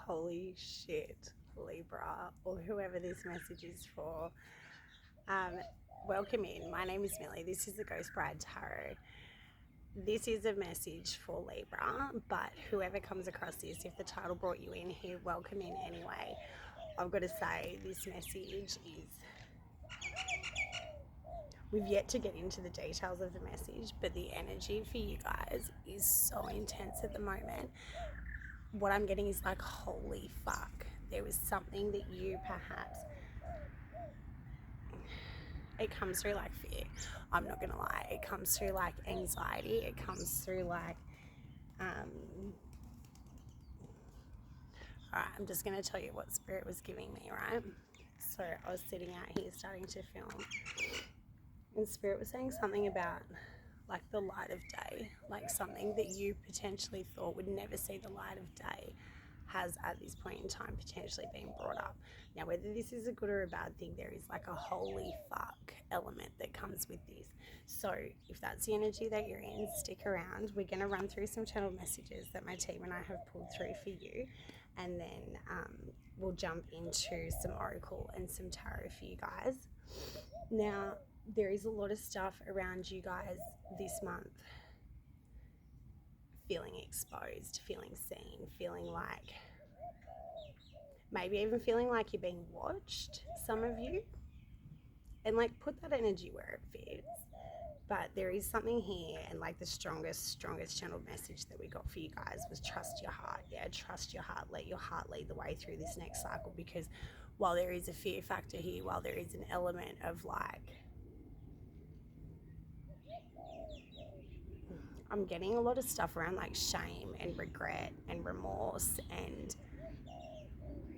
Holy shit, Libra, or whoever this message is for. Um, Welcome in. My name is Millie. This is the Ghost Bride Tarot. This is a message for Libra, but whoever comes across this, if the title brought you in here, welcome in anyway. I've got to say, this message is. We've yet to get into the details of the message, but the energy for you guys is so intense at the moment. What I'm getting is like, holy fuck, there was something that you perhaps, it comes through like fear. I'm not gonna lie, it comes through like anxiety, it comes through like all right, I'm just gonna tell you what spirit was giving me, right? So I was sitting out here starting to film, and spirit was saying something about like the light of day, like something that you potentially thought would never see the light of day has at this point in time potentially been brought up. Now, whether this is a good or a bad thing, there is like a holy fuck element that comes with this. So if that's the energy that you're in, stick around. We're going to run through some channel messages that my team and I have pulled through for you, and then we'll jump into some oracle and some tarot for you guys. Now, there is a lot of stuff around you guys this month. Feeling exposed, feeling seen, feeling like, maybe even feeling like you're being watched, some of you. And like, put that energy where it fits. But there is something here, and like the strongest channeled message that we got for you guys was trust your heart. Yeah, trust your heart. Let your heart lead the way through this next cycle, because while there is a fear factor here, while there is an element of like, I'm getting a lot of stuff around like shame and regret and remorse and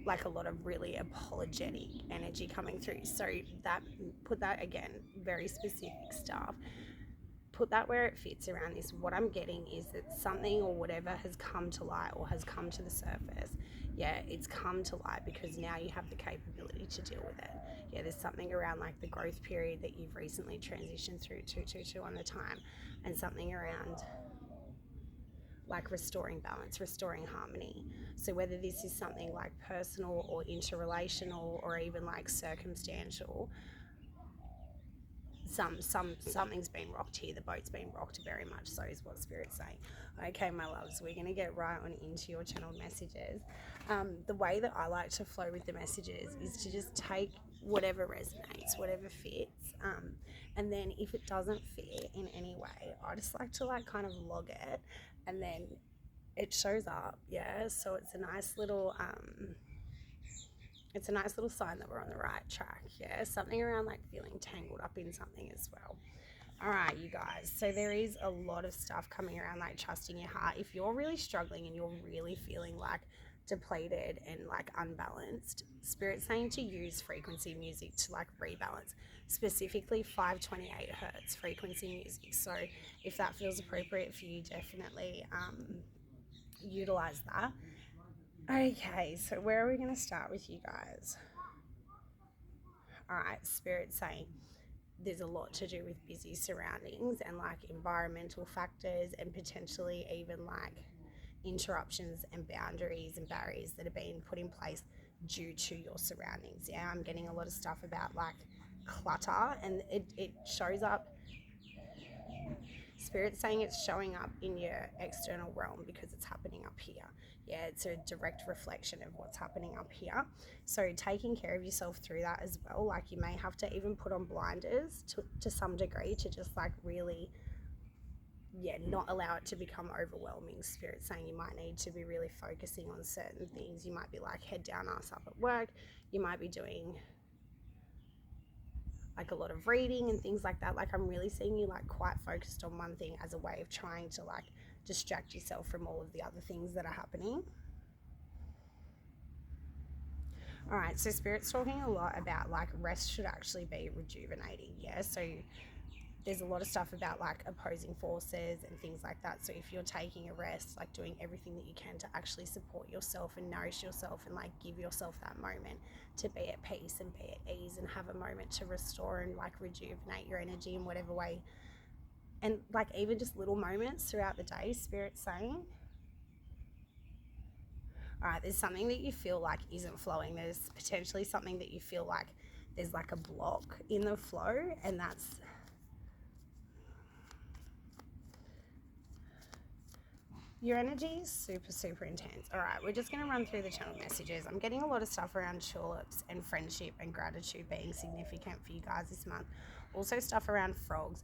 like a lot of really apologetic energy coming through. So that, put that again, very specific stuff. Put that where it fits around this. What I'm getting is that something or whatever has come to light or has come to the surface. Yeah, it's come to light because now you have the capability to deal with it. Yeah, there's something around like the growth period that you've recently transitioned through to on the time, and something around like restoring balance, restoring harmony. So whether this is something like personal or interrelational or even like circumstantial, something's been rocked here. The boat's been rocked very much so, is what Spirit's saying. Okay, my loves, we're going to get right on into your channeled messages. The way that I like to flow with the messages is to just take whatever resonates, whatever fits, and then if it doesn't fit in any way, I just like to like kind of log it, and then it shows up. Yeah, so it's a nice little sign that we're on the right track. Yeah, something around like feeling tangled up in something as well. All right, you guys, so there is a lot of stuff coming around like trusting your heart. If you're really struggling and you're really feeling like depleted and like unbalanced, Spirit's saying to use frequency music to like rebalance, specifically 528 hertz frequency music. So if that feels appropriate for you, definitely utilize that. Okay, so where are we going to start with you guys? All right, Spirit's saying there's a lot to do with busy surroundings and like environmental factors, and potentially even like interruptions and boundaries and barriers that are being put in place due to your surroundings. Yeah, I'm getting a lot of stuff about like clutter, and it shows up. Spirit's saying it's showing up in your external realm because it's happening up here. Yeah, it's a direct reflection of what's happening up here. So taking care of yourself through that as well. Like you may have to even put on blinders to some degree to just like really, yeah, not allow it to become overwhelming. Spirit's saying you might need to be really focusing on certain things. You might be like head down, ass up at work. You might be doing like a lot of reading and things like that. Like I'm really seeing you like quite focused on one thing as a way of trying to like distract yourself from all of the other things that are happening. All right, so Spirit's talking a lot about like rest should actually be rejuvenating. Yeah, so there's a lot of stuff about like opposing forces and things like that. So if you're taking a rest, like doing everything that you can to actually support yourself and nourish yourself and like give yourself that moment to be at peace and be at ease and have a moment to restore and like rejuvenate your energy in whatever way. And like even just little moments throughout the day, Spirit's saying. All right, there's something that you feel like isn't flowing. There's potentially something that you feel like there's like a block in the flow, and that's your energy is super, super intense. All right, we're just going to run through the channel messages. I'm getting a lot of stuff around tulips and friendship and gratitude being significant for you guys this month. Also stuff around frogs.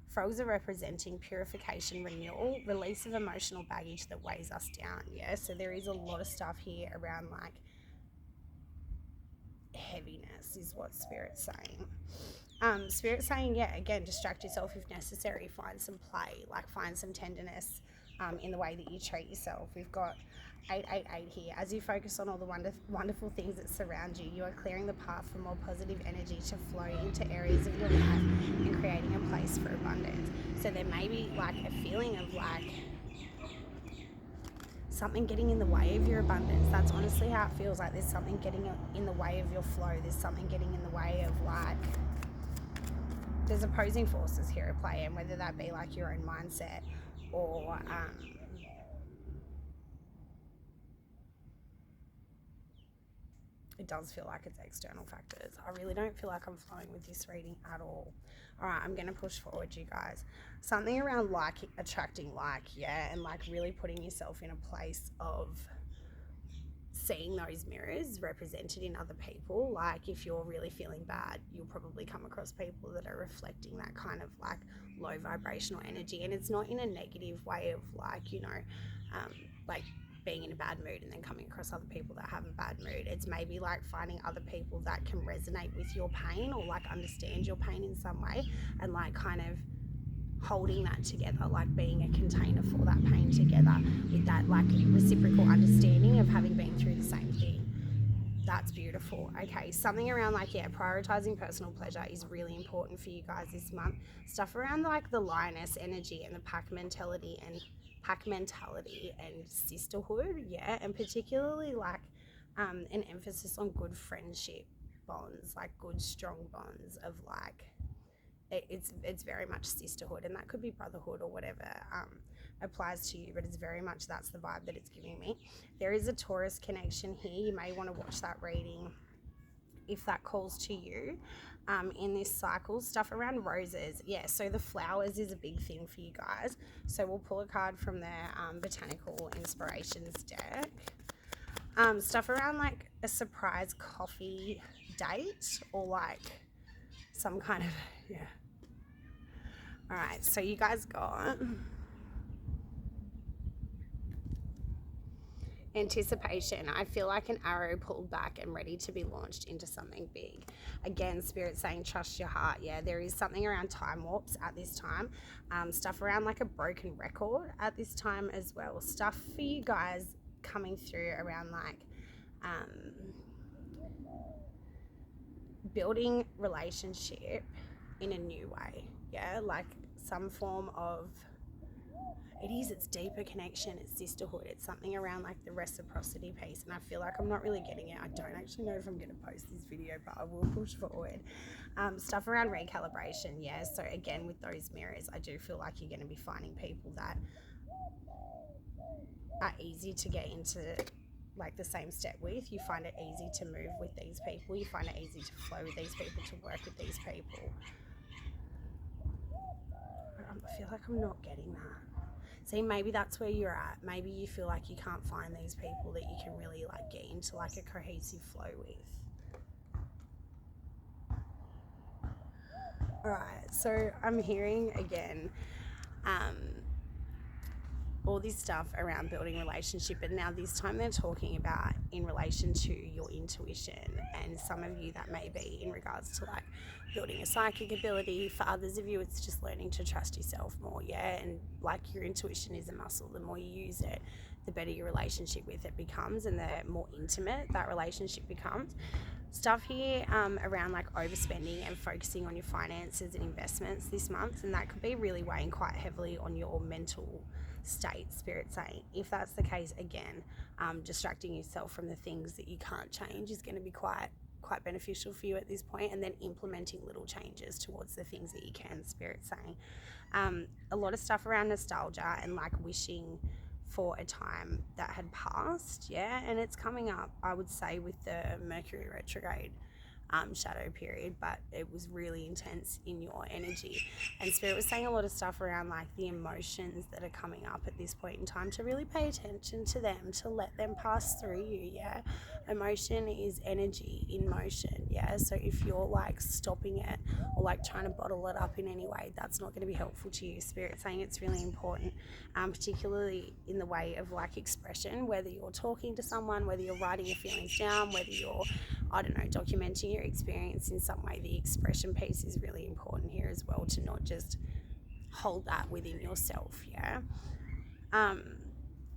Frogs are representing purification, renewal, release of emotional baggage that weighs us down. Yeah, so there is a lot of stuff here around like heaviness is what Spirit's saying. Spirit's saying, yeah, again, distract yourself if necessary. Find some play, like find some tenderness in the way that you treat yourself. We've got 888 here. As you focus on all the wonderful things that surround you, you are clearing the path for more positive energy to flow into areas of your life and creating a place for abundance. So there may be like a feeling of like something getting in the way of your abundance. That's honestly how it feels. Like there's something getting in the way of your flow. There's something getting in the way of like, there's opposing forces here at play, and whether that be like your own mindset or it does feel like it's external factors. I really don't feel like I'm flowing with this reading at all. All right, I'm going to push forward, you guys. Something around like attracting like, yeah, and like really putting yourself in a place of seeing those mirrors represented in other people. Like if you're really feeling bad, you'll probably come across people that are reflecting that kind of like low vibrational energy. And it's not in a negative way of like, you know, like being in a bad mood and then coming across other people that have a bad mood. It's maybe like finding other people that can resonate with your pain or like understand your pain in some way, and like kind of holding that together, like being a container for that pain together with that like reciprocal understanding of having been through the same thing. That's beautiful. Okay, something around like, yeah, prioritizing personal pleasure is really important for you guys this month. Stuff around like the lioness energy and the pack mentality and sisterhood, yeah, and particularly like an emphasis on good friendship bonds, like good strong bonds of like it's very much sisterhood, and that could be brotherhood or whatever applies to you, but it's very much that's the vibe that it's giving me. There is a Taurus connection here. You may want to watch that reading if that calls to you in this cycle. Stuff around roses, yeah, so the flowers is a big thing for you guys. So we'll pull a card from their botanical inspirations deck. Stuff around like a surprise coffee date or like some kind of, yeah. All right, so you guys got anticipation. I feel like an arrow pulled back and ready to be launched into something big. Again, Spirit saying trust your heart. Yeah, there is something around time warps at this time. Stuff around like a broken record at this time as well. Stuff for you guys coming through around like building relationship in a new way. Yeah, like some form of, it's deeper connection, it's sisterhood, it's something around like the reciprocity piece, and I feel like I'm not really getting it. I don't actually know if I'm going to post this video, but I will push forward. Stuff around recalibration, yeah, so again with those mirrors, I do feel like you're going to be finding people that are easy to get into like the same step with. You find it easy to move with these people, you find it easy to flow with these people, to work with these people. I feel like I'm not getting that. See, maybe that's where you're at. Maybe you feel like you can't find these people that you can really like get into like a cohesive flow with. All right, so I'm hearing again all this stuff around building relationship, and now this time they're talking about in relation to your intuition, and some of you that may be in regards to like building a psychic ability. For others of you, it's just learning to trust yourself more, yeah, and like your intuition is a muscle. The more you use it, the better your relationship with it becomes, and the more intimate that relationship becomes. Stuff here around like overspending and focusing on your finances and investments this month, and that could be really weighing quite heavily on your mental state, Spirit saying. If that's the case, again, distracting yourself from the things that you can't change is going to be quite beneficial for you at this point, and then implementing little changes towards the things that you can, Spirit saying. A lot of stuff around nostalgia and like wishing for a time that had passed, yeah, and it's coming up, I would say, with the Mercury retrograde shadow period, but it was really intense in your energy. And Spirit was saying a lot of stuff around like the emotions that are coming up at this point in time, to really pay attention to them, to let them pass through you. Yeah, emotion is energy in motion. Yeah, so if you're like stopping it or like trying to bottle it up in any way, that's not going to be helpful to you. Spirit saying it's really important, particularly in the way of like expression, whether you're talking to someone, whether you're writing your feelings down, whether you're, I don't know, documenting your experience in some way. The expression piece is really important here as well, to not just hold that within yourself. Yeah.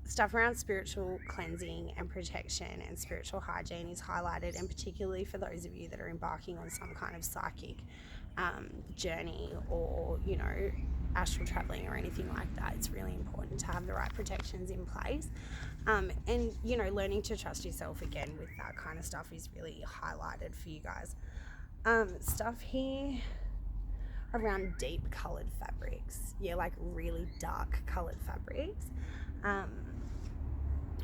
Stuff around spiritual cleansing and protection and spiritual hygiene is highlighted, and particularly for those of you that are embarking on some kind of psychic journey, or, you know, astral traveling or anything like that. It's really important to have the right protections in place, and, you know, learning to trust yourself again with that kind of stuff is really highlighted for you guys. Stuff here around deep colored fabrics, yeah, like really dark colored fabrics.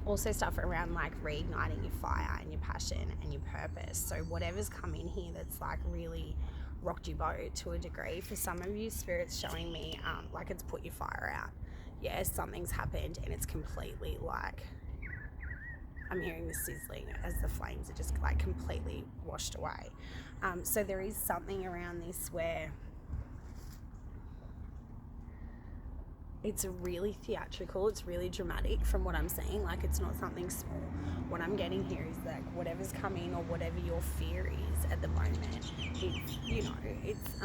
Also stuff around like reigniting your fire and your passion and your purpose. So whatever's come in here that's like really rocked your boat to a degree, for some of you, Spirit's showing me like it's put your fire out. Yeah, something's happened and it's completely like, I'm hearing the sizzling as the flames are just like completely washed away. So there is something around this where it's really theatrical, it's really dramatic from what I'm seeing. Like, it's not something small. What I'm getting here is like whatever's coming or whatever your fear is at the moment, it's, you know, it's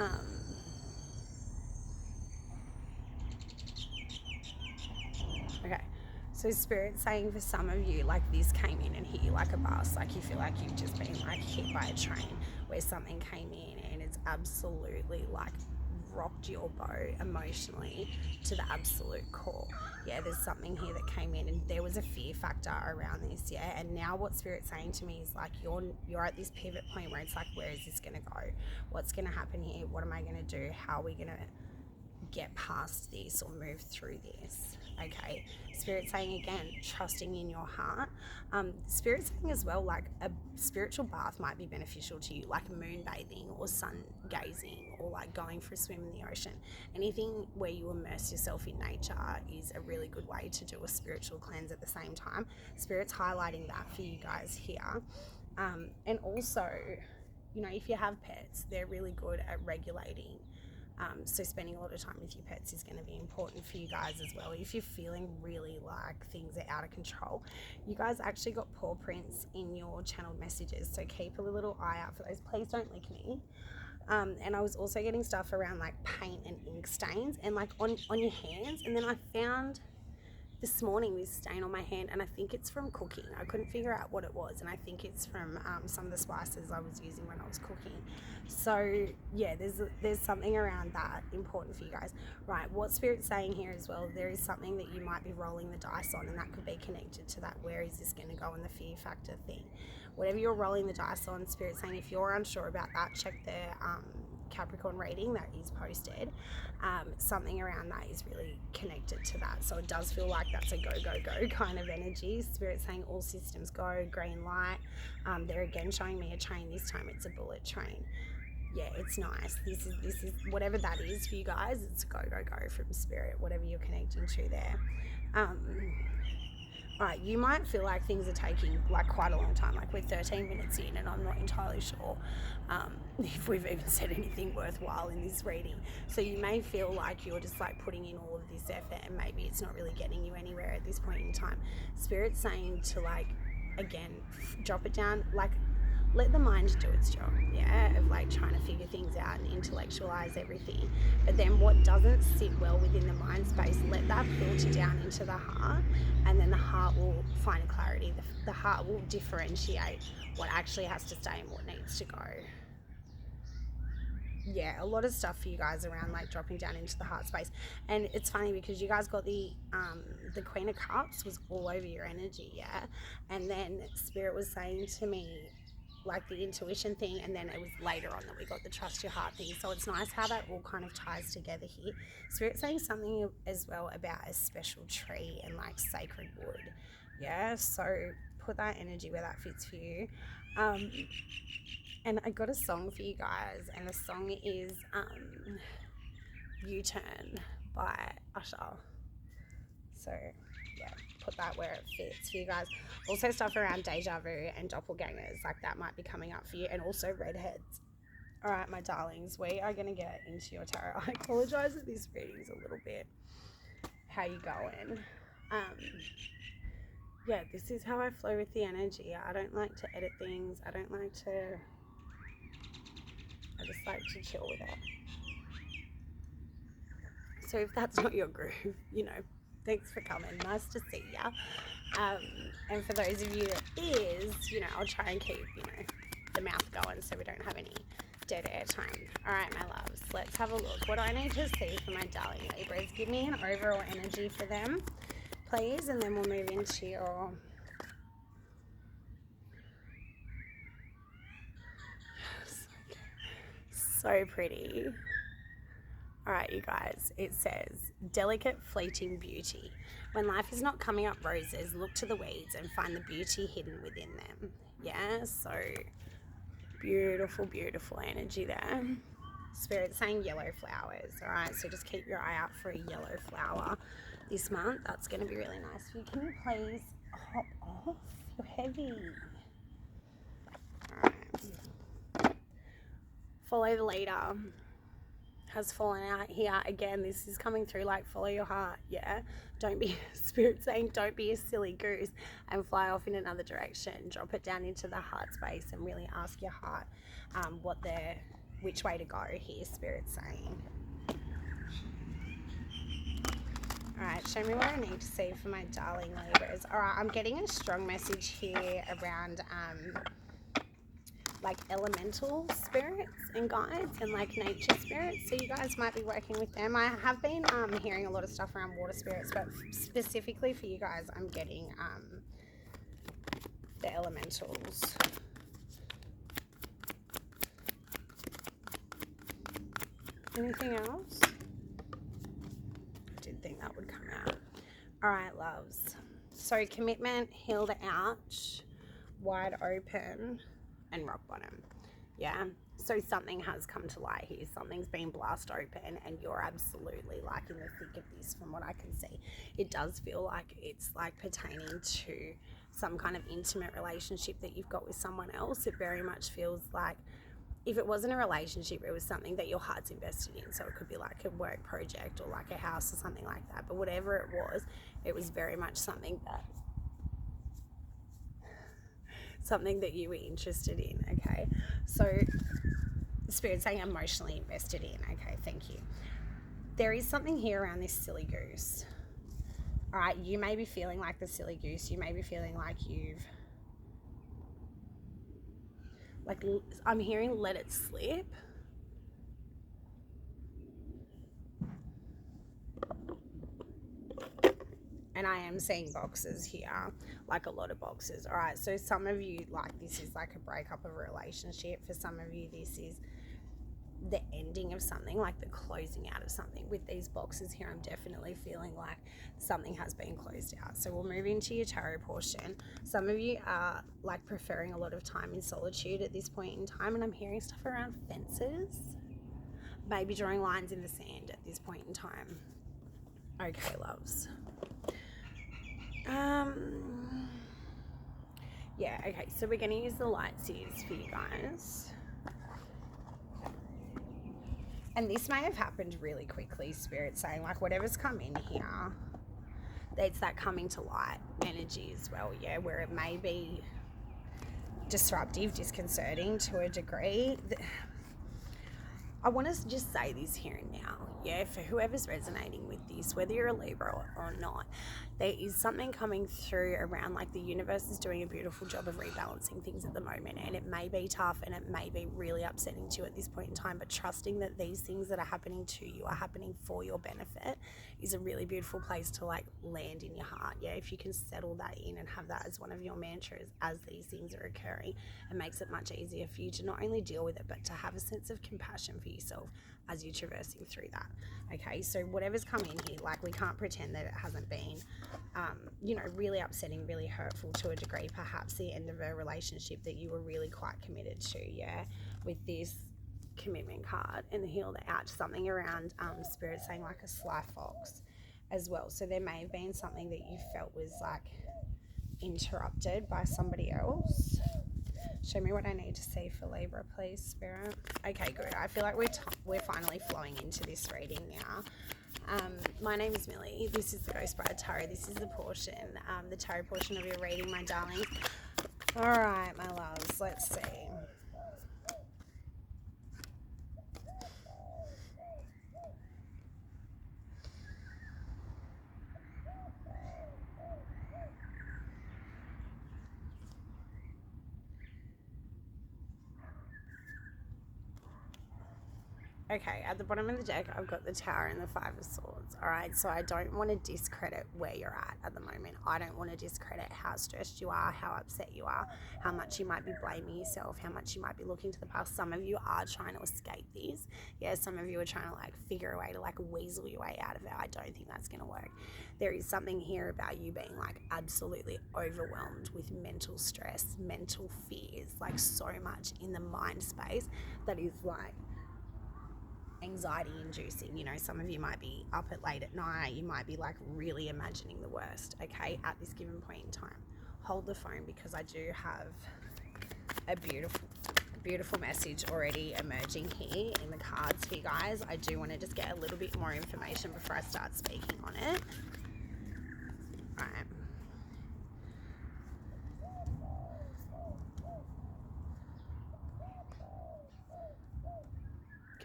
okay. So Spirit's saying for some of you, like this came in and hit you like a bus, like you feel like you've just been like hit by a train, where something came in and it's absolutely like rocked your boat emotionally to the absolute core. Yeah, there's something here that came in and there was a fear factor around this. Yeah, and now what Spirit's saying to me is like, you're at this pivot point where it's like, where is this going to go? What's going to happen here? What am I going to do? How are we going to get past this or move through this? Okay, Spirit saying again, trusting in your heart. Spirit saying as well, like a spiritual bath might be beneficial to you, like moon bathing or sun gazing, or like going for a swim in the ocean. Anything where you immerse yourself in nature is a really good way to do a spiritual cleanse at the same time. Spirit's highlighting that for you guys here. And also, you know, if you have pets, they're really good at regulating. So spending a lot of time with your pets is going to be important for you guys as well. If you're feeling really like things are out of control, you guys actually got paw prints in your channeled messages, so keep a little eye out for those. Please don't lick me. And I was also getting stuff around like paint and ink stains and like on your hands, and then I found this morning this stain on my hand, and I think it's from cooking. I couldn't figure out what it was, and I think it's from some of the spices I was using when I was cooking. So yeah, there's something around that important for you guys. Right, what Spirit's saying here as well, there is something that you might be rolling the dice on, and that could be connected to that. Where is this going to go in the fear factor thing? Whatever you're rolling the dice on, Spirit's saying if you're unsure about that, check the Capricorn reading that is posted. Something around that is really connected to that. So it does feel like that's a go, go, go kind of energy. Spirit saying all systems go, green light. They're again showing me a train. This time it's a bullet train. Yeah, it's nice. This is whatever that is for you guys. It's go, go, go from Spirit, whatever you're connecting to there. Right, you might feel like things are taking like quite a long time, like we're 13 minutes in and I'm not entirely sure if we've even said anything worthwhile in this reading. So you may feel like you're just like putting in all of this effort and maybe it's not really getting you anywhere at this point in time. Spirit's saying to like, again, drop it down, like let the mind do its job, yeah, of like trying to figure things out and intellectualize everything. But then what doesn't sit well within the mind space, let that filter down into the heart, and then the heart will find clarity. The heart will differentiate what actually has to stay and what needs to go. Yeah, a lot of stuff for you guys around like dropping down into the heart space. And it's funny because you guys got the Queen of Cups was all over your energy, yeah. And then Spirit was saying to me, like the intuition thing, and then it was later on that we got the trust your heart thing. So it's nice how that all kind of ties together here. Spirit's saying something as well about a special tree and like sacred wood. Yeah, so put that energy where that fits for you. And I got a song for you guys, and the song is U-Turn by Usher. So yeah, put that where it fits for you guys. Also stuff around deja vu and doppelgangers, like that might be coming up for you, and also redheads. All right, my darlings, we are going to get into your tarot. I apologize if this reading's a little bit how you going. Yeah, this is how I flow with the energy. I don't like to edit things. I just like to chill with it. So if that's not your groove, you know, thanks for coming. Nice to see ya. And for those of you that is, you know, I'll try and keep, you know, the mouth going so we don't have any dead air time. All right, my loves, let's have a look. What do I need to see for my darling Libras? Give me an overall energy for them, please, and then we'll move into your... So pretty. All right, you guys, it says, delicate fleeting beauty. When life is not coming up roses, look to the weeds and find the beauty hidden within them. Yeah, so beautiful, beautiful energy there. Spirit's saying yellow flowers. All right, so just keep your eye out for a yellow flower this month. That's going to be really nice for you. Can you please hop off? You're heavy. All right. Follow the leader. Has fallen out here again. This is coming through like follow your heart. Yeah, don't be... Spirit saying don't be a silly goose and fly off in another direction. Drop it down into the heart space and really ask your heart which way to go here. Spirit saying. All right, show me what I need to see for my darling Libras. All right, I'm getting a strong message here around like elemental spirits and guides and like nature spirits, so you guys might be working with them. I have been hearing a lot of stuff around water spirits, but specifically for you guys I'm getting the elementals. Anything else? I did think that would come out. All right, loves, so commitment, healed out, wide open, and rock bottom. Yeah, so something has come to light here. Something's been blast open and you're absolutely like in the thick of this. From what I can see, it does feel like it's like pertaining to some kind of intimate relationship that you've got with someone else. It very much feels like, if it wasn't a relationship, it was something that your heart's invested in. So it could be like a work project or like a house or something like that, but whatever it was very much something that you were interested in. Okay, so Spirit's saying emotionally invested in. Okay, thank you. There is something here around this silly goose. All right, you may be feeling like the silly goose. You may be feeling like I'm hearing let it slip. And I am seeing boxes here, like a lot of boxes. All right, so some of you, like, this is like a breakup of a relationship. For some of you, this is the ending of something, like the closing out of something. With these boxes here, I'm definitely feeling like something has been closed out. So we'll move into your tarot portion. Some of you are like preferring a lot of time in solitude at this point in time, and I'm hearing stuff around fences, maybe drawing lines in the sand at this point in time. Okay, loves. Yeah, okay, so we're going to use the light seers for you guys. And this may have happened really quickly, Spirit saying, like, whatever's come in here, it's that coming to light energy as well, yeah, where it may be disruptive, disconcerting to a degree. I want to just say this here and now, yeah, for whoever's resonating with this, whether you're a Libra or not, there is something coming through around like the universe is doing a beautiful job of rebalancing things at the moment, and it may be tough and it may be really upsetting to you at this point in time, but trusting that these things that are happening to you are happening for your benefit is a really beautiful place to like land in your heart. Yeah, if you can settle that in and have that as one of your mantras as these things are occurring, it makes it much easier for you to not only deal with it, but to have a sense of compassion for yourself as you're traversing through that. Okay, so whatever's come in here, like we can't pretend that it hasn't been really upsetting, really hurtful to a degree, perhaps the end of a relationship that you were really quite committed to, yeah, with this commitment card and the heal the ouch, something around spirit saying like a sly fox as well. So there may have been something that you felt was like interrupted by somebody else. Show me what I need to see for Libra, please, Spirit. Okay, good. I feel like we're finally flowing into this reading now. My name is Millie. This is the Ghost Bride Tarot. This is the portion, the tarot portion of your reading, my darlings. All right, my loves. Let's see. Okay, at the bottom of the deck, I've got the Tower and the Five of Swords. All right, so I don't want to discredit where you're at the moment. I don't want to discredit how stressed you are, how upset you are, how much you might be blaming yourself, how much you might be looking to the past. Some of you are trying to escape this. Yeah, some of you are trying to like figure a way to like weasel your way out of it. I don't think that's going to work. There is something here about you being like absolutely overwhelmed with mental stress, mental fears, like so much in the mind space that is like anxiety inducing. Some of you might be up at late at night, you might be like really imagining the worst, okay, at this given point in time. Hold the phone because I do have a beautiful message already emerging here in the cards for you guys. I do want to just get a little bit more information before I start speaking on it. All right.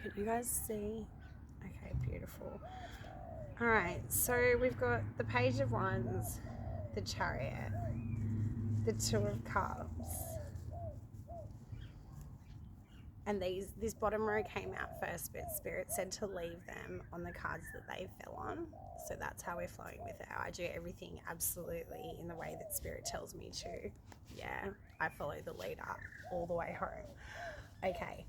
Can you guys see? Okay, beautiful. All right, so we've got the Page of Wands, the Chariot, the Two of Cups, and this bottom row came out first, but Spirit said to leave them on the cards that they fell on. So that's how we're flowing with it. I do everything absolutely in the way that Spirit tells me to. Yeah, I follow the leader all the way home. Okay.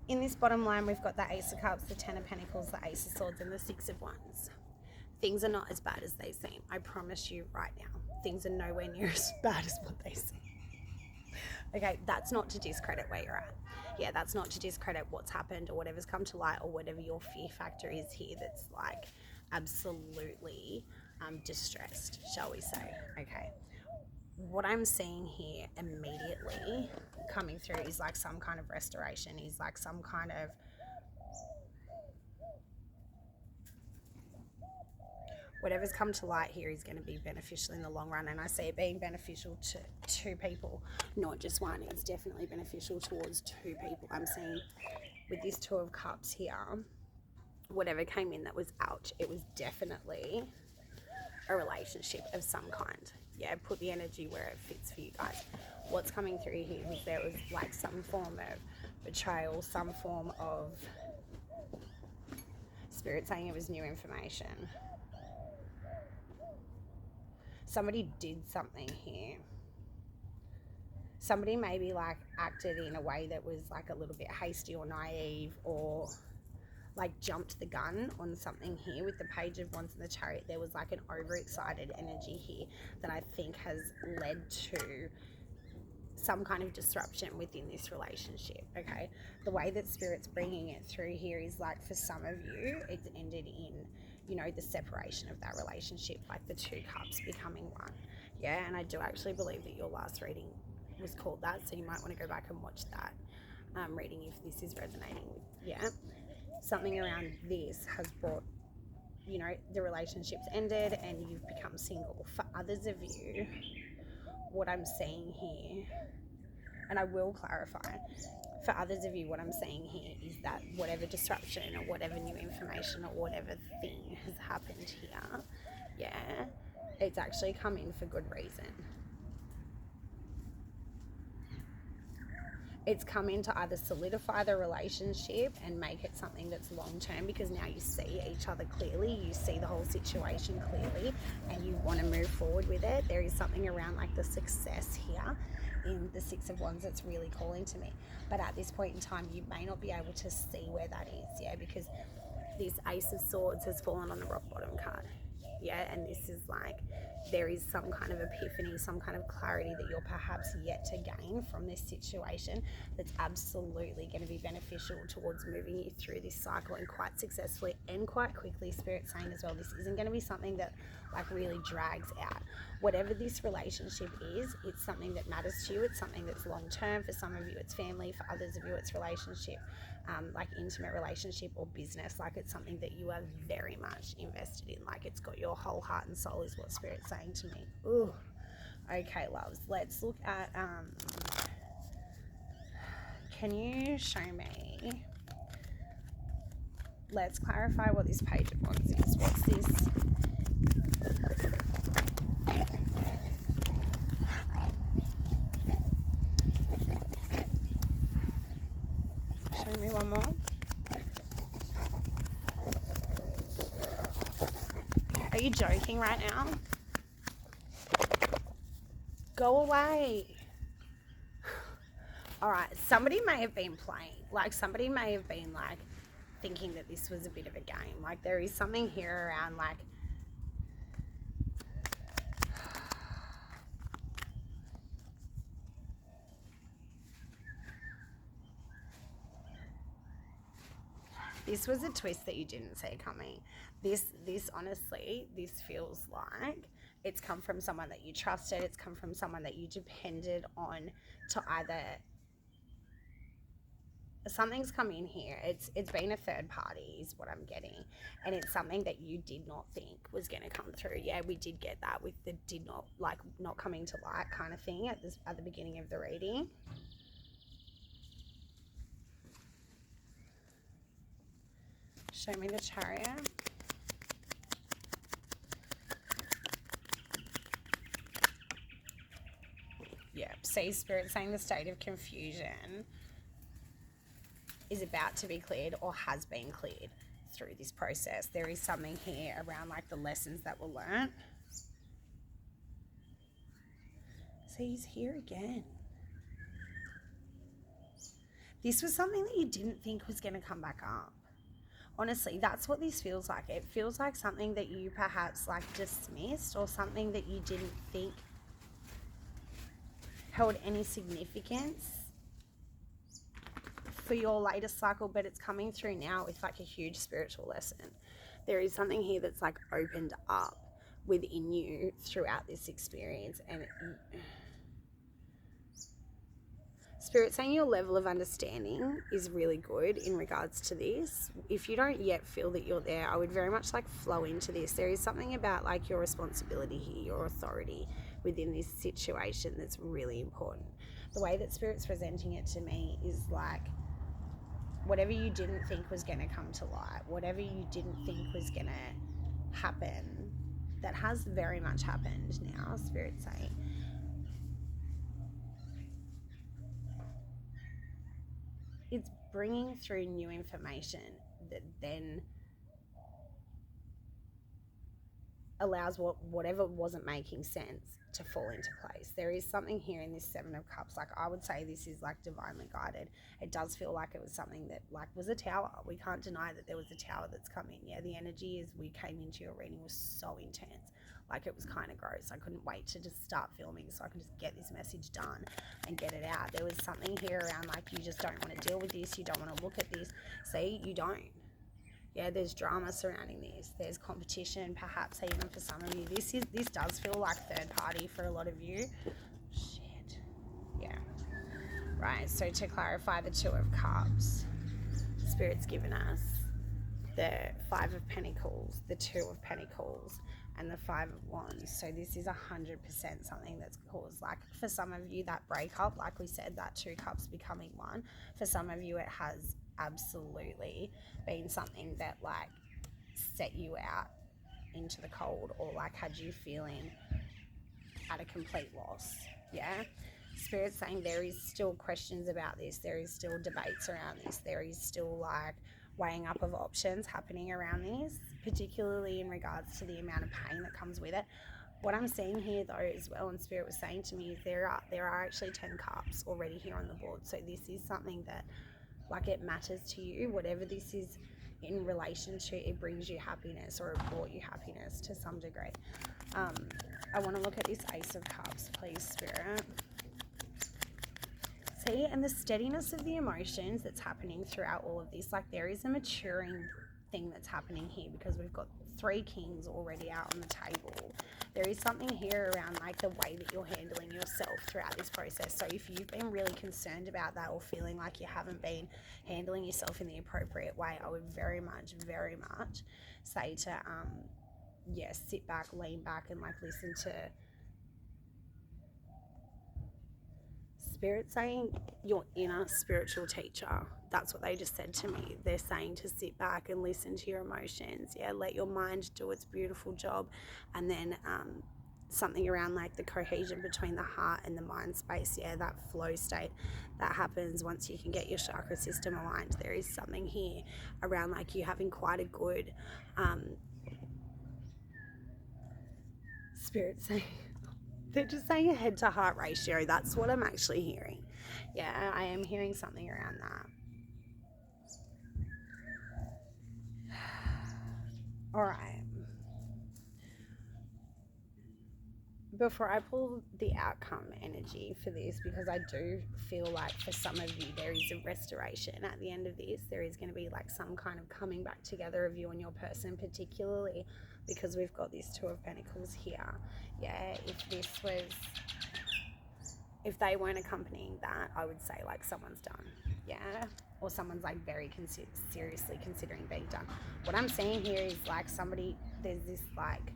In this bottom line, we've got the Ace of Cups, the Ten of Pentacles, the Ace of Swords, and the Six of Wands. Things are not as bad as they seem. I promise you right now. Things are nowhere near as bad as what they seem. Okay, that's not to discredit where you're at. Yeah, that's not to discredit what's happened or whatever's come to light or whatever your fear factor is here that's like absolutely distressed, shall we say. Okay. What I'm seeing here immediately coming through is like some kind of restoration, is like some kind of whatever's come to light here is going to be beneficial in the long run. And I see it being beneficial to two people, not just one. It's definitely beneficial towards two people. I'm seeing with this Two of Cups here, whatever came in that was ouch, it was definitely a relationship of some kind. Yeah, put the energy where it fits for you guys. What's coming through here is there was like some form of betrayal, some form of Spirit saying it was new information. Somebody did something here. Somebody maybe like acted in a way that was like a little bit hasty or naive, or like jumped the gun on something here with the Page of Wands and the Chariot. There was like an overexcited energy here that I think has led to some kind of disruption within this relationship. Okay, the way that Spirit's bringing it through here is like for some of you it's ended in the separation of that relationship, like the Two Cups becoming one. Yeah, and I do actually believe that your last reading was called that, so you might want to go back and watch that reading if this is resonating with something around this has brought the relationship's ended and you've become single. For others of you, what I'm seeing here And I will clarify, for others of you, what I'm saying here is that whatever disruption or whatever new information or whatever thing has happened here, yeah, it's actually come in for good reason. It's come in to either solidify the relationship and make it something that's long-term, because now you see each other clearly, you see the whole situation clearly, and you want to move forward with it. There is something around like the success here in the Six of Wands that's really calling to me. But at this point in time, you may not be able to see where that is, yeah, because this Ace of Swords has fallen on the rock bottom card. Yeah, and this is like, there is some kind of epiphany, some kind of clarity that you're perhaps yet to gain from this situation that's absolutely going to be beneficial towards moving you through this cycle, and quite successfully and quite quickly. Spirit saying as well, this isn't going to be something that like really drags out. Whatever this relationship is, it's something that matters to you. It's something that's long term. For some of you it's family, for others of you it's relationship, like intimate relationship or business. Like it's something that you are very much invested in, like it's got your whole heart and soul, is what Spirit's saying to me. Ooh. Okay, loves, let's look at can you show me, let's clarify what this Page of Wands is. What's this? Show me one more. Are you joking right now? Go away. All right, somebody may have been playing, like somebody may have been like thinking that this was a bit of a game. Like there is something here around like, this was a twist that you didn't see coming. This honestly, this feels like it's come from someone that you trusted. It's come from someone that you depended on to either, something's come in here. It's been a third party is what I'm getting, and it's something that you did not think was going to come through. Yeah, we did get that with the did not, like not coming to light kind of thing at the beginning of the reading. Show me the Chariot. Yeah, see, Spirit saying the state of confusion is about to be cleared or has been cleared through this process. There is something here around like the lessons that were learned. See, he's here again. This was something that you didn't think was going to come back up. Honestly, that's what this feels like. It feels like something that you perhaps like dismissed, or something that you didn't think held any significance for your latest cycle, but it's coming through now with like a huge spiritual lesson. There is something here that's like opened up within you throughout this experience, and Spirit saying your level of understanding is really good in regards to this. If you don't yet feel that you're there, I would very much like flow into this. There is something about like your responsibility here, your authority within this situation that's really important. The way that Spirit's presenting it to me is like, whatever you didn't think was going to come to light, whatever you didn't think was going to happen, that has very much happened now, Spirit's saying. It's bringing through new information that then allows whatever wasn't making sense to fall into place. There is something here in this Seven of Cups. Like I would say this is like divinely guided. It does feel like it was something that like was a tower. We can't deny that there was a tower that's come in. Yeah, the energy as we came into your reading was so intense. Like it was kind of gross. I couldn't wait to just start filming so I can just get this message done and get it out. There was something here around like you just don't want to deal with this. You don't want to look at this. See, you don't. Yeah, there's drama surrounding this. There's competition, perhaps even for some of you. This does feel like third party for a lot of you. Shit. Yeah. Right, so to clarify the Two of Cups, Spirit's given us the Five of Pentacles, the Two of Pentacles, and the Five of Wands. So this is 100% something that's caused, like for some of you, that breakup, like we said, that two cups becoming one. For some of you, it has absolutely been something that like set you out into the cold, or like had you feeling at a complete loss. Yeah. Spirit's saying there is still questions about this. There is still debates around this. There is still like weighing up of options happening around this, particularly in regards to the amount of pain that comes with it. What I'm seeing here though as well, and Spirit was saying to me, is there are actually 10 cups already here on the board. So this is something that like it matters to you. Whatever this is in relation to, it brings you happiness, or it brought you happiness to some degree. I want to look at this Ace of Cups, please, Spirit. See, and the steadiness of the emotions that's happening throughout all of this, like there is a maturing thing that's happening here, because we've got 3 kings already out on the table. There is something here around like the way that you're handling yourself throughout this process. So if you've been really concerned about that, or feeling like you haven't been handling yourself in the appropriate way, I would very much say to yes, sit back, lean back, and like listen to Spirit saying your inner spiritual teacher. That's what they just said to me. They're saying to sit back and listen to your emotions. Yeah, let your mind do its beautiful job. And then something around like the cohesion between the heart and the mind space. Yeah, that flow state that happens once you can get your chakra system aligned. There is something here around like you having quite a good Spirit saying, they're just saying a head to heart ratio. That's what I'm actually hearing. Yeah, I am hearing something around that. All right. Before I pull the outcome energy for this, because I do feel like for some of you, there is a restoration at the end of this. There is going to be like some kind of coming back together of you and your person, particularly because we've got this Two of Pentacles here. Yeah, if they weren't accompanying that, I would say like someone's done. Yeah, or someone's like very seriously considering being done. What I'm seeing here is like somebody, there's this like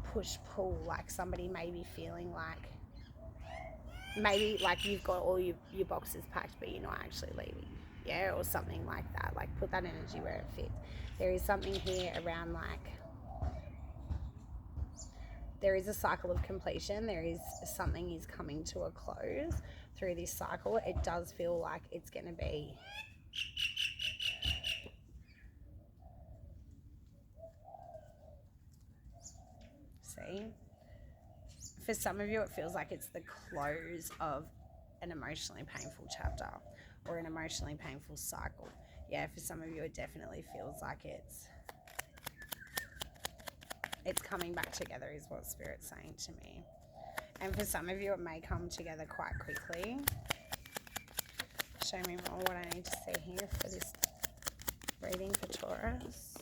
push pull, like somebody may be feeling like maybe like you've got all your boxes packed but you're not actually leaving. Yeah, or something like that. Like put that energy where it fits. There is something here around like there is a cycle of completion. There is something is coming to a close through this cycle. It does feel like it's going to be for some of you, it feels like it's the close of an emotionally painful chapter or an emotionally painful cycle. Yeah, for some of you, it definitely feels like it's coming back together is what Spirit's saying to me. And for some of you, it may come together quite quickly. Show me more what I need to see here for this reading for Taurus.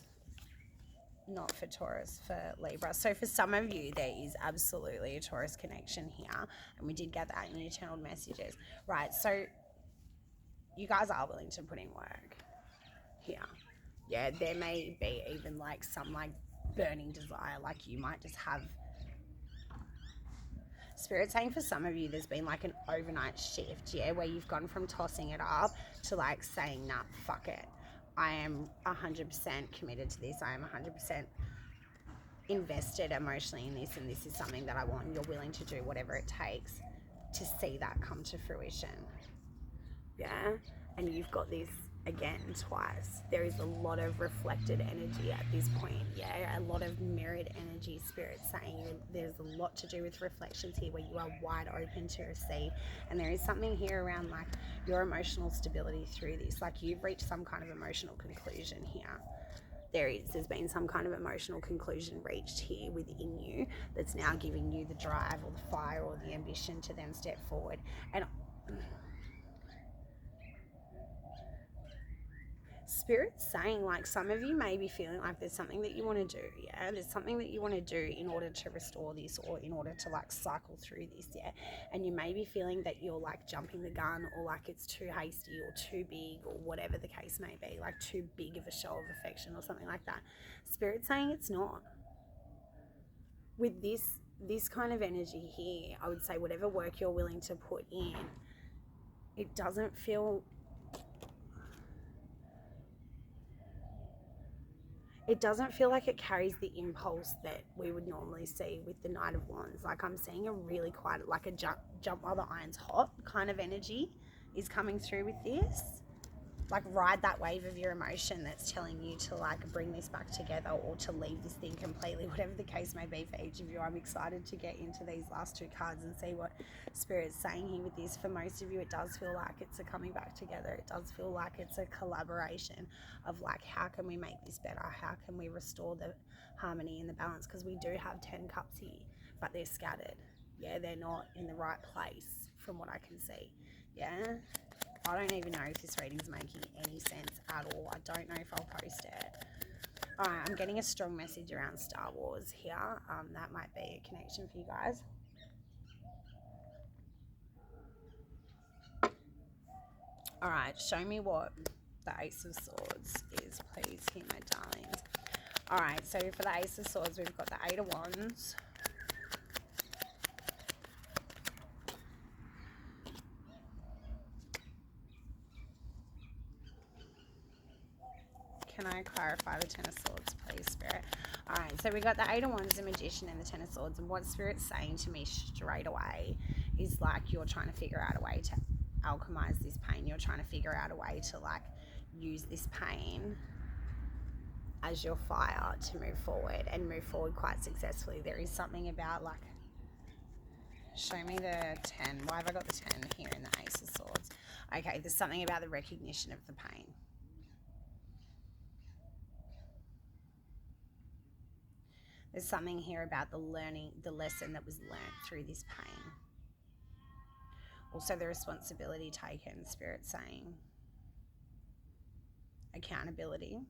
Not for Taurus, for Libra. So for some of you, there is absolutely a Taurus connection here. And we did get that in your channeled messages. Right, so you guys are willing to put in work here. Yeah, there may be even like some like burning desire. Like you might just have Spirit saying for some of you, there's been like an overnight shift, yeah, where you've gone from tossing it up to like saying, nah, fuck it. I am 100% committed to this. I am 100% invested emotionally in this, and this is something that I want. You're willing to do whatever it takes to see that come to fruition. Yeah, and you've got this again twice. There is a lot of reflected energy at this point. Yeah, a lot of mirrored energy. Spirit saying there's a lot to do with reflections here where you are wide open to receive, and there is something here around like your emotional stability through this. Like you've reached some kind of emotional conclusion here. There's been some kind of emotional conclusion reached here within you that's now giving you the drive or the fire or the ambition to then step forward. And Spirit's saying like some of you may be feeling like there's something that you want to do. Yeah, there's something that you want to do in order to restore this, or in order to like cycle through this. Yeah, and you may be feeling that you're like jumping the gun, or like it's too hasty or too big, or whatever the case may be, like too big of a show of affection or something like that. Spirit's saying it's not. with this kind of energy here, I would say whatever work you're willing to put in, it doesn't feel like it carries the impulse that we would normally see with the Knight of Wands. Like, I'm seeing a really quite like a jump while the iron's hot kind of energy is coming through with this. Like, ride that wave of your emotion that's telling you to like bring this back together or to leave this thing completely, whatever the case may be for each of you. I'm excited to get into these last two cards and see what Spirit's saying here with this. For most of you, it does feel like it's a coming back together. It does feel like it's a collaboration of like, how can we make this better? How can we restore the harmony and the balance? Because we do have 10 cups here, but they're scattered. Yeah, they're not in the right place from what I can see. Yeah. I don't even know if this reading's making any sense at all. I don't know if I'll post it. Alright, I'm getting a strong message around Star Wars here. That might be a connection for you guys. Alright, show me what the Ace of Swords is, please, here, my darlings. Alright, so for the Ace of Swords, we've got the Eight of Wands. Can I clarify the Ten of Swords, please, Spirit? Alright, so we got the Eight of Wands, the Magician, and the Ten of Swords. And what Spirit's saying to me straight away is like, you're trying to figure out a way to alchemize this pain. You're trying to figure out a way to like use this pain as your fire to move forward and move forward quite successfully. There is something about like, show me the 10. Why have I got the 10 here in the Ace of Swords? Okay, there's something about the recognition of the pain. There's something here about the learning, the lesson that was learnt through this pain. Also the responsibility taken, Spirit saying. Accountability.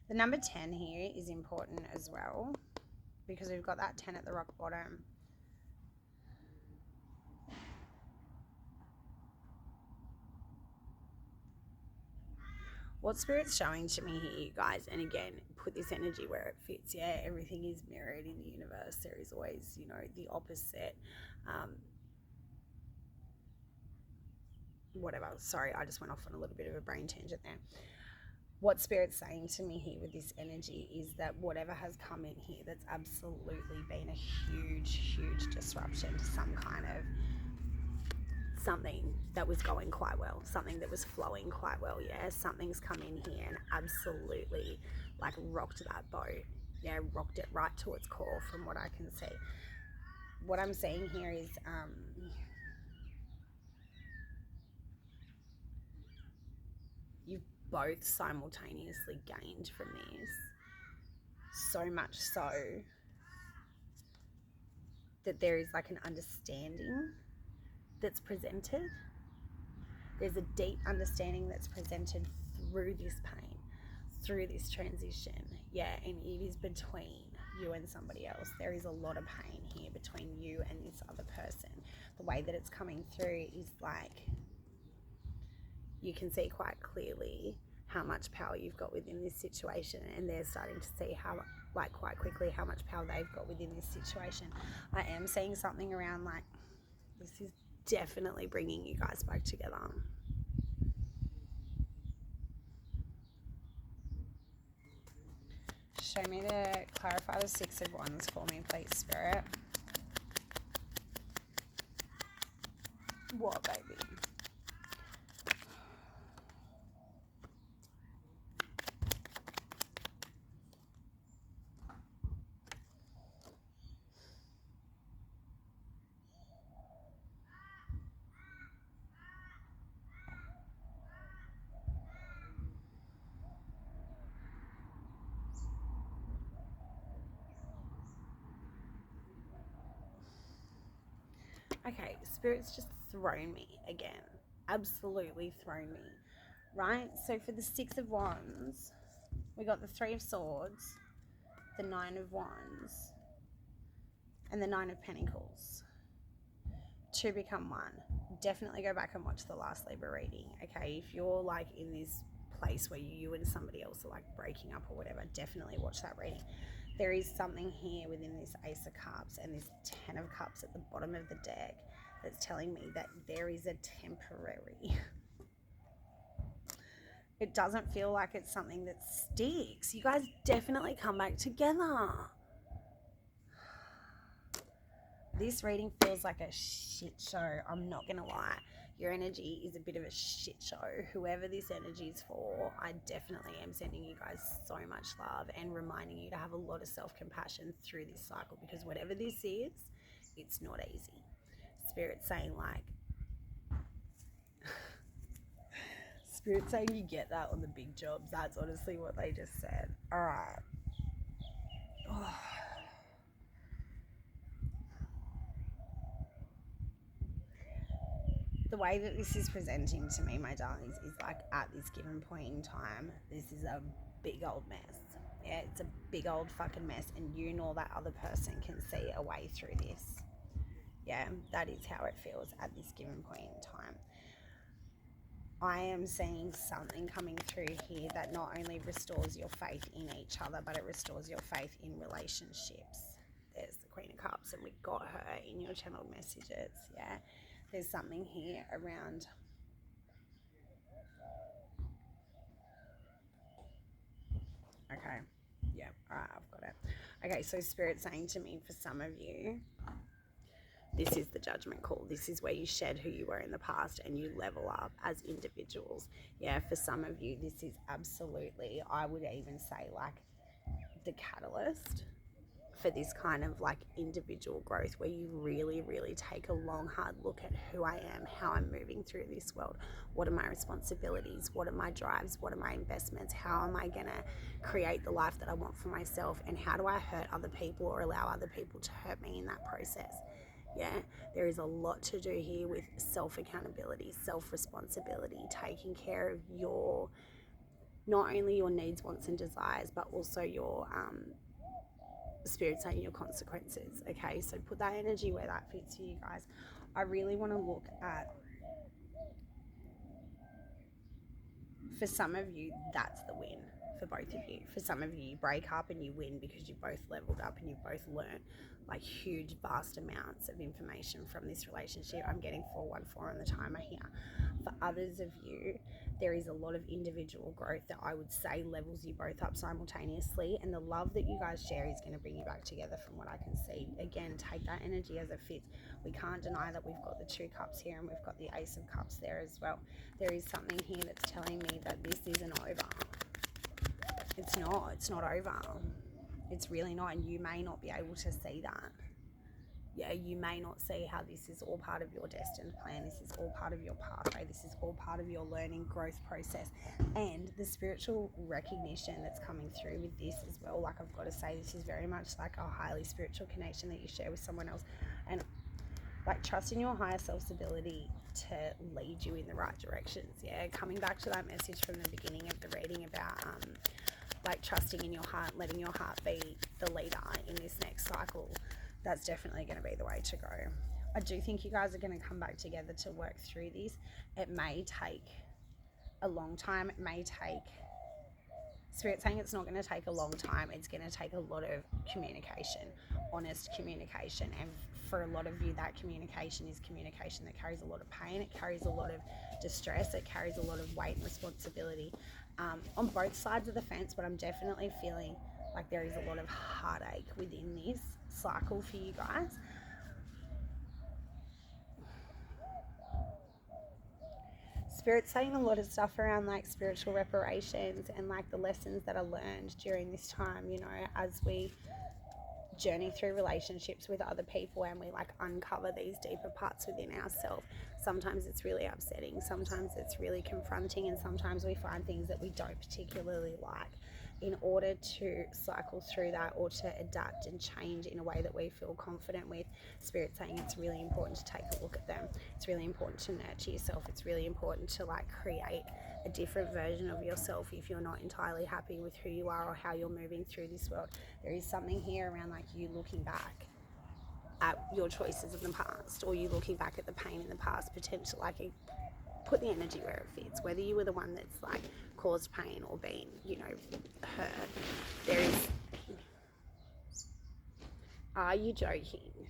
The number 10 here is important as well because we've got that 10 at the rock bottom. What Spirit's showing to me here, you guys, and again, put this energy where it fits. Yeah, everything is mirrored in the universe. There is always, you know, the opposite. Whatever. Sorry, I just went off on a little bit of a brain tangent there. What Spirit's saying to me here with this energy is that whatever has come in here, that's absolutely been a huge, huge disruption to some kind of something that was going quite well, something that was flowing quite well. Yeah, something's come in here and absolutely like rocked that boat. Yeah, rocked it right to its core from what I can see. What I'm seeing here is you've both simultaneously gained from this, so much so that there is like an understanding that's presented. There's a deep understanding that's presented through this pain, through this transition. Yeah, and it is between you and somebody else. There is a lot of pain here between you and this other person. The way that it's coming through is like, you can see quite clearly how much power you've got within this situation, and they're starting to see how, like, quite quickly how much power they've got within this situation. I am seeing something around like, this is definitely bringing you guys back together. Show me clarify the Six of Wands for me, please, Spirit. What, baby? Okay, Spirit's just thrown me again. Absolutely thrown me. Right? So for the Six of Wands, we got the Three of Swords, the Nine of Wands, and the Nine of Pentacles. Two become one. Definitely go back and watch the last Libra reading. Okay, if you're like in this place where you and somebody else are like breaking up or whatever, definitely watch that reading. There is something here within this Ace of Cups and this 10 of Cups at the bottom of the deck that's telling me that there is a temporary. It doesn't feel like it's something that sticks. You guys definitely come back together. This reading feels like a shit show. I'm not going to lie. Your energy is a bit of a shit show. Whoever this energy is for, I definitely am sending you guys so much love and reminding you to have a lot of self-compassion through this cycle, because whatever this is, it's not easy. Spirit's saying like, Spirit's saying you get that on the big jobs. That's honestly what they just said. All right. Oh. The way that this is presenting to me, my darlings, is like at this given point in time, this is a big old mess. Yeah, it's a big old fucking mess, and you nor that other person can see a way through this. Yeah, that is how it feels at this given point in time. I am seeing something coming through here that not only restores your faith in each other, but it restores your faith in relationships. There's the Queen of Cups, and we got her in your channeled messages, yeah? There's something here around okay, yeah, all right, I've got it. Okay, so Spirit's saying to me, for some of you, this is the judgment call. This is where you shed who you were in the past and you level up as individuals. Yeah, for some of you, this is absolutely, I would even say, like the catalyst for this kind of like individual growth, where you really, really take a long, hard look at who I am, how I'm moving through this world. What are my responsibilities? What are my drives? What are my investments? How am I going to create the life that I want for myself? And how do I hurt other people or allow other people to hurt me in that process? Yeah, there is a lot to do here with self-accountability, self-responsibility, taking care of your, not only your needs, wants and desires, but also your Spirit saying your consequences. Okay, so put that energy where that fits for you guys. I really want to look at, for some of you, that's the win for both of you. For some of you, you break up and you win because you both leveled up and you both learned like huge, vast amounts of information from this relationship. I'm getting 414 on the timer here. For others of you, there is a lot of individual growth that I would say levels you both up simultaneously, and the love that you guys share is going to bring you back together from what I can see. Again, take that energy as it fits. We can't deny that we've got the 2 cups here and we've got the Ace of Cups there as well. There is something here that's telling me that this isn't over. It's not over. It's really not, and you may not be able to see that. Yeah, you may not see how this is all part of your destined plan. This is all part of your pathway. This is all part of your learning growth process. And the spiritual recognition that's coming through with this as well, like I've got to say, this is very much like a highly spiritual connection that you share with someone else. And like trust in your higher self's ability to lead you in the right directions. Yeah, coming back to that message from the beginning of the reading about like trusting in your heart, letting your heart be the leader in this next cycle. That's definitely going to be the way to go. I do think you guys are going to come back together to work through this. It may take a long time. It may take, Spirit saying it's not going to take a long time. It's going to take a lot of communication, honest communication. And for a lot of you, that communication is communication that carries a lot of pain. It carries a lot of distress. It carries a lot of weight and responsibility on both sides of the fence. But I'm definitely feeling like there is a lot of heartache within this cycle for you guys. Spirit's saying a lot of stuff around like spiritual reparations and like the lessons that are learned during this time, you know, as we journey through relationships with other people and we like uncover these deeper parts within ourselves. Sometimes it's really upsetting, sometimes it's really confronting, and sometimes we find things that we don't particularly like. In order to cycle through that or to adapt and change in a way that we feel confident with, Spirit saying it's really important to take a look at them. It's really important to nurture yourself. It's really important to like create a different version of yourself if you're not entirely happy with who you are or how you're moving through this world. There is something here around like you looking back at your choices in the past, or you looking back at the pain in the past, potentially like put the energy where it fits. Whether you were the one that's like caused pain or been, you know, hurt, there is, are you joking?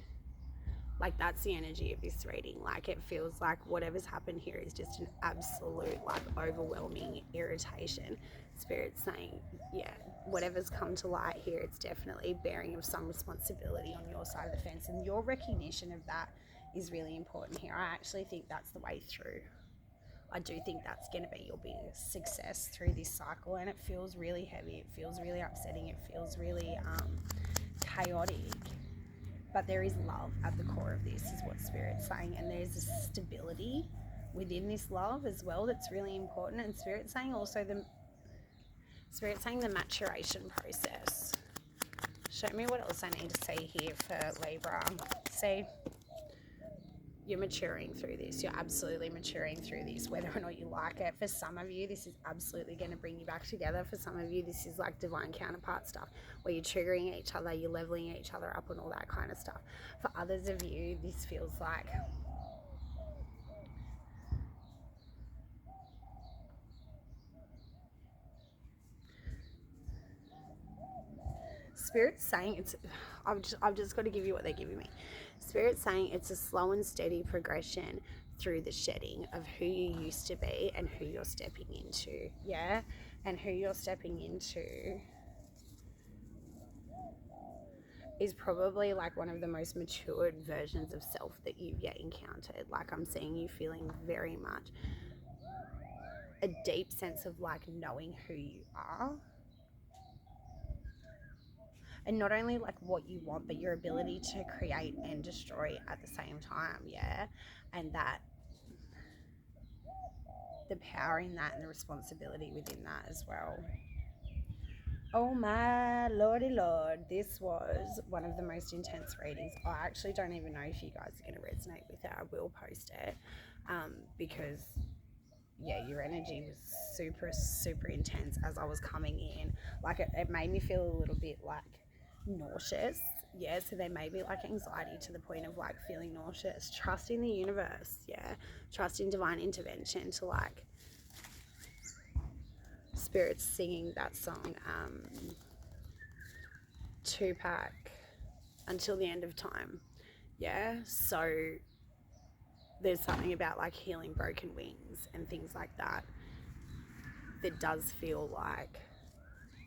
Like, that's the energy of this reading. Like, it feels like whatever's happened here is just an absolute, like, overwhelming irritation. Spirit's saying, yeah, whatever's come to light here, it's definitely bearing of some responsibility on your side of the fence. And your recognition of that is really important here. I actually think that's the way through. I do think that's going to be your biggest success through this cycle. And it feels really heavy. It feels really upsetting. It feels really chaotic. But there is love at the core of this, is what Spirit's saying. And there's a stability within this love as well that's really important. And Spirit's saying also the maturation process. Show me what else I need to see here for Libra. See, you're maturing through this. You're absolutely maturing through this, whether or not you like it. For some of you, this is absolutely going to bring you back together. For some of you, this is like divine counterpart stuff, where you're triggering each other, you're leveling each other up and all that kind of stuff. For others of you, this feels like Spirit's saying it's, I've just got to give you what they're giving me. Spirit's saying it's a slow and steady progression through the shedding of who you used to be and who you're stepping into. Yeah? And who you're stepping into is probably like one of the most matured versions of self that you've yet encountered. Like, I'm seeing you feeling very much a deep sense of like knowing who you are. And not only like what you want, but your ability to create and destroy at the same time, yeah? And that, the power in that and the responsibility within that as well. Oh my lordy lord, this was one of the most intense readings. I actually don't even know if you guys are going to resonate with it. I will post it because, yeah, your energy was super, super intense as I was coming in. Like, it made me feel a little bit like nauseous. Yeah, so there may be like anxiety to the point of like feeling nauseous. Trust in the universe, yeah. Trust in divine intervention to like Spirit's singing that song, Tupac, Until the End of Time. Yeah, so there's something about like healing broken wings and things like that that does feel like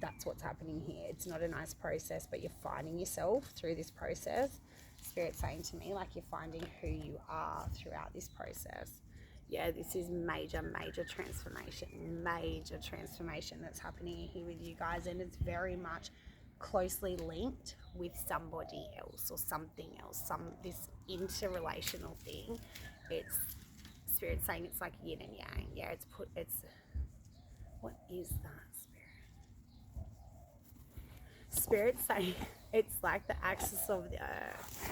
that's what's happening here. It's not a nice process, but you're finding yourself through this process. Spirit's saying to me, like, you're finding who you are throughout this process. Yeah, this is major transformation that's happening here with you guys, and it's very much closely linked with somebody else or something else, this interrelational thing. It's Spirit saying it's like yin and yang. Yeah, what is that? Spirit saying it's like the axis of the earth.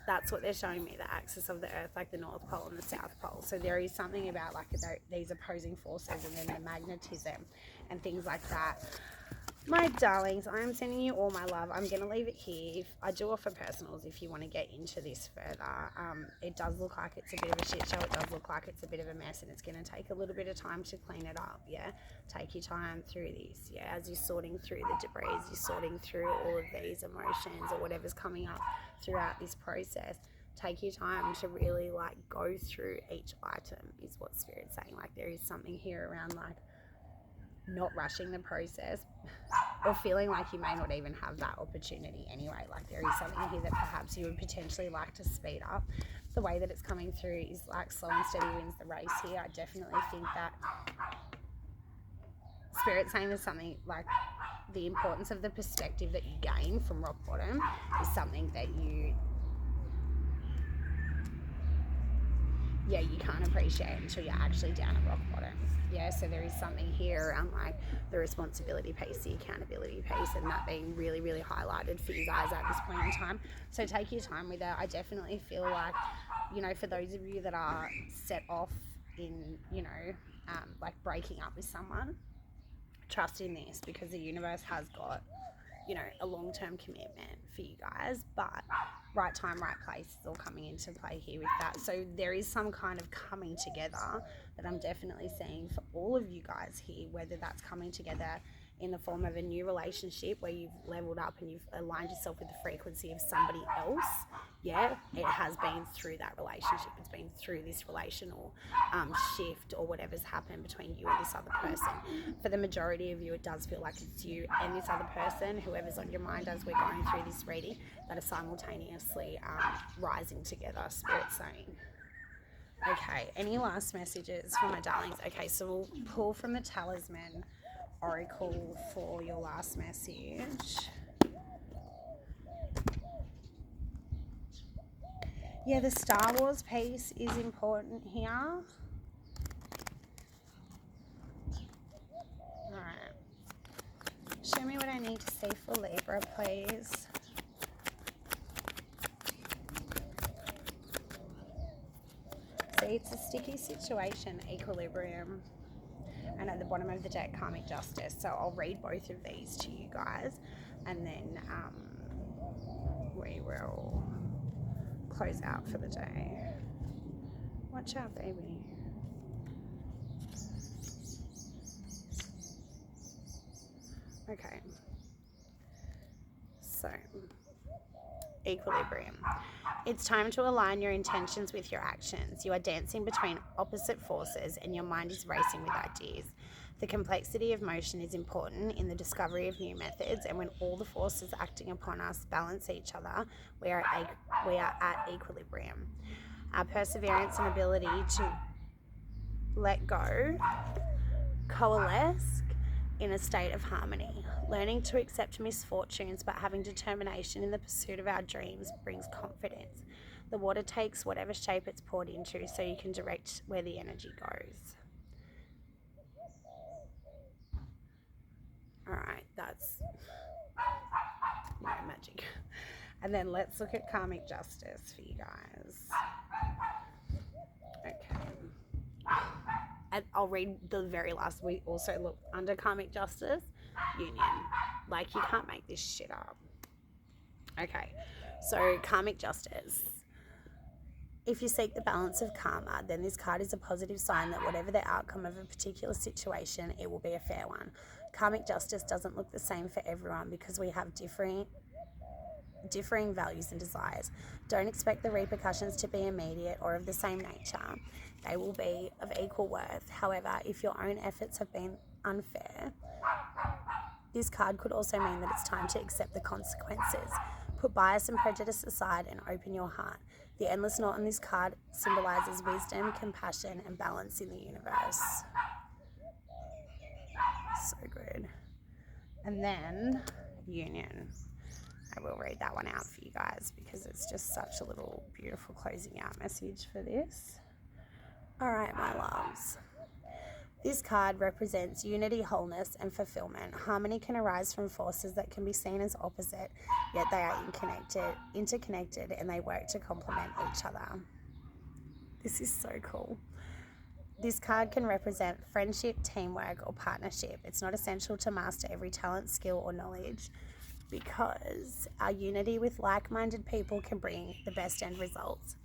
That's what they're showing me, the axis of the earth, like the North Pole and the South Pole. So there is something about like these opposing forces, and then the magnetism and things like that. My darlings, I am sending you all my love. I'm going to leave it here. I do offer personals if you want to get into this further. It does look like it's a bit of a shit show. It does look like it's a bit of a mess, and it's going to take a little bit of time to clean it up, yeah? Take your time through this, yeah? As you're sorting through the debris, you're sorting through all of these emotions or whatever's coming up throughout this process. Take your time to really, like, go through each item is what Spirit's saying. Like, there is something here around, like, not rushing the process or feeling like you may not even have that opportunity anyway. Like, there is something here that perhaps you would potentially like to speed up. The way that it's coming through is like slow and steady wins the race here. I definitely think that Spirit's saying there's something like the importance of the perspective that you gain from rock bottom is something that you can't appreciate until you're actually down at rock bottom. Yeah, so there is something here around like the responsibility piece, the accountability piece, and that being really, really highlighted for you guys at this point in time. So take your time with it. I definitely feel like, you know, for those of you that are set off in, you know, like breaking up with someone, trust in this, because the universe has got you know, a long-term commitment for you guys, but right time, right place is all coming into play here with that. So there is some kind of coming together that I'm definitely seeing for all of you guys here, whether that's coming together in the form of a new relationship where you've leveled up and you've aligned yourself with the frequency of somebody else. Yeah, it has been through that relationship. It's been through this relational shift or whatever's happened between you and this other person. For the majority of you, it does feel like it's you and this other person, whoever's on your mind as we're going through this reading, that are simultaneously rising together, Spirit saying. Okay, any last messages for my darlings? Okay, so we'll pull from the Talisman Oracle for your last message. Yeah, the Star Wars piece is important here. Alright. Show me what I need to see for Libra, please. See, it's a sticky situation, equilibrium. And at the bottom of the deck, karmic justice. So I'll read both of these to you guys, and then we will close out for the day. Watch out, baby. Okay. So, equilibrium. It's time to align your intentions with your actions. You are dancing between opposite forces and your mind is racing with ideas. The complexity of motion is important in the discovery of new methods, and when all the forces acting upon us balance each other, we are at equilibrium. Our perseverance and ability to let go coalesce in a state of harmony. Learning to accept misfortunes but having determination in the pursuit of our dreams brings confidence. The water takes whatever shape it's poured into, so you can direct where the energy goes. Alright, that's magic. And then let's look at karmic justice for you guys. Okay. And I'll read the very last. We also look under karmic justice, union. Like, you can't make this shit up. Okay, so karmic justice. If you seek the balance of karma, then this card is a positive sign that whatever the outcome of a particular situation, it will be a fair one. Karmic justice doesn't look the same for everyone because we have differing values and desires. Don't expect the repercussions to be immediate or of the same nature. They will be of equal worth. However, if your own efforts have been unfair, this card could also mean that it's time to accept the consequences. Put bias and prejudice aside and open your heart. The endless knot on this card symbolizes wisdom, compassion, and balance in the universe. So good. And then union. I will read that one out for you guys because it's just such a little beautiful closing out message for this. All right, my loves. This card represents unity, wholeness, and fulfillment. Harmony can arise from forces that can be seen as opposite, yet they are interconnected, and they work to complement each other. This is so cool. This card can represent friendship, teamwork, or partnership. It's not essential to master every talent, skill, or knowledge, because our unity with like-minded people can bring the best end results.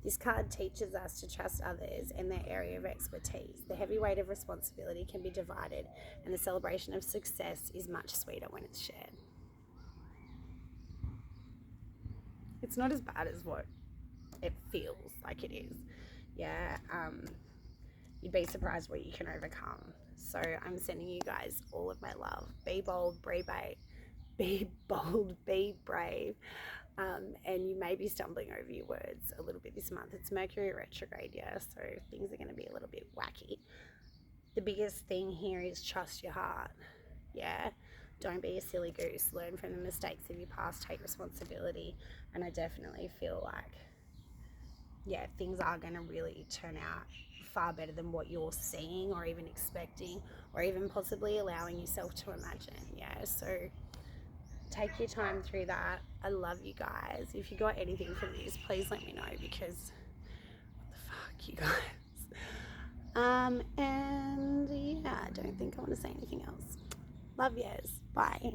This card teaches us to trust others in their area of expertise. The heavy weight of responsibility can be divided, and the celebration of success is much sweeter when it's shared. It's not as bad as what it feels like it is. Yeah, you'd be surprised what you can overcome. So I'm sending you guys all of my love. Be bold, be bold, be brave. And you may be stumbling over your words a little bit this month. It's Mercury retrograde, yeah, so things are going to be a little bit wacky. The biggest thing here is trust your heart, yeah. Don't be a silly goose. Learn from the mistakes of your past. Take responsibility. And I definitely feel like, yeah, things are going to really turn out far better than what you're seeing or even expecting or even possibly allowing yourself to imagine, yeah. So take your time through that. I love you guys. If you got anything from this, please let me know, because what the fuck, you guys. And yeah, I don't think I want to say anything else. Love yous. Bye.